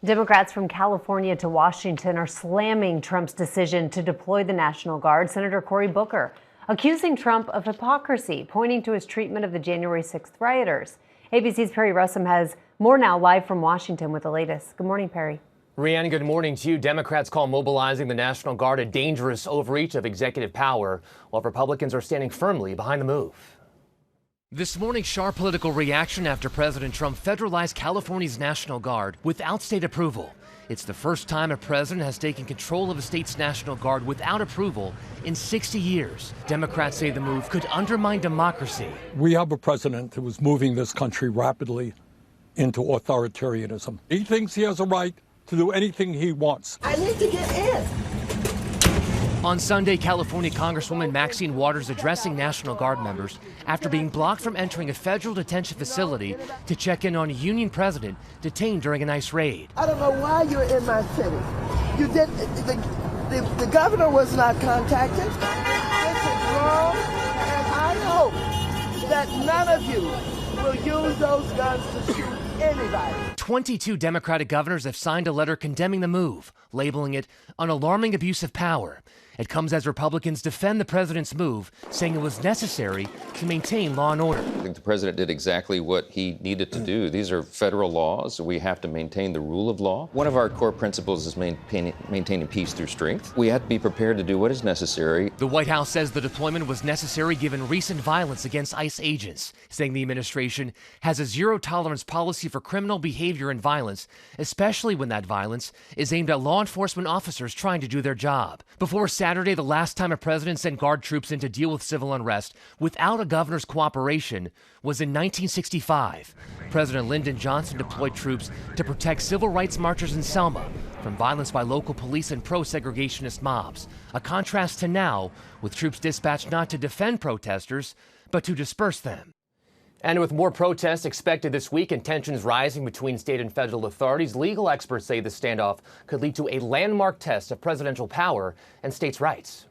Democrats from California to Washington are slamming Trump's decision to deploy the National Guard. Senator Cory Booker accusing Trump of hypocrisy, pointing to his treatment of the January 6th rioters. ABC's Perry Russom has more now, live from Washington with the latest. Good morning, Perry. Rhiannon, good morning to you. Democrats call mobilizing the National Guard a dangerous overreach of executive power, while Republicans are standing firmly behind the move. This morning, sharp political reaction after President Trump federalized California's National Guard without state approval. It's the first time a president has taken control of a state's National Guard without approval in 60 years. Democrats say the move could undermine democracy. We have a president who is moving this country rapidly into authoritarianism. He thinks he has a right to do anything he wants. I need to get in. On Sunday, California Congresswoman Maxine Waters addressing National Guard members after being blocked from entering a federal detention facility to check in on a Union president detained during an ICE raid. I don't know why you're in my city. You did. The governor was not contacted. This is wrong, and I hope that none of you will use those guns to shoot anybody. 22 Democratic governors have signed a letter condemning the move, labeling it an alarming abuse of power. It comes as Republicans defend the president's move, saying it was necessary to maintain law and order. I think the president did exactly what he needed to do. These are federal laws. We have to maintain the rule of law. One of our core principles is maintaining peace through strength. We have to be prepared to do what is necessary. The White House says the deployment was necessary given recent violence against ICE agents, saying the administration has a zero-tolerance policy for criminal behavior and violence, especially when that violence is aimed at law enforcement officers trying to do their job. Before Saturday, the last time a president sent Guard troops in to deal with civil unrest without a governor's cooperation was in 1965. President Lyndon Johnson deployed troops to protect civil rights marchers in Selma from violence by local police and pro-segregationist mobs. A contrast to now, with troops dispatched not to defend protesters, but to disperse them. And with more protests expected this week and tensions rising between state and federal authorities, legal experts say the standoff could lead to a landmark test of presidential power and states' rights.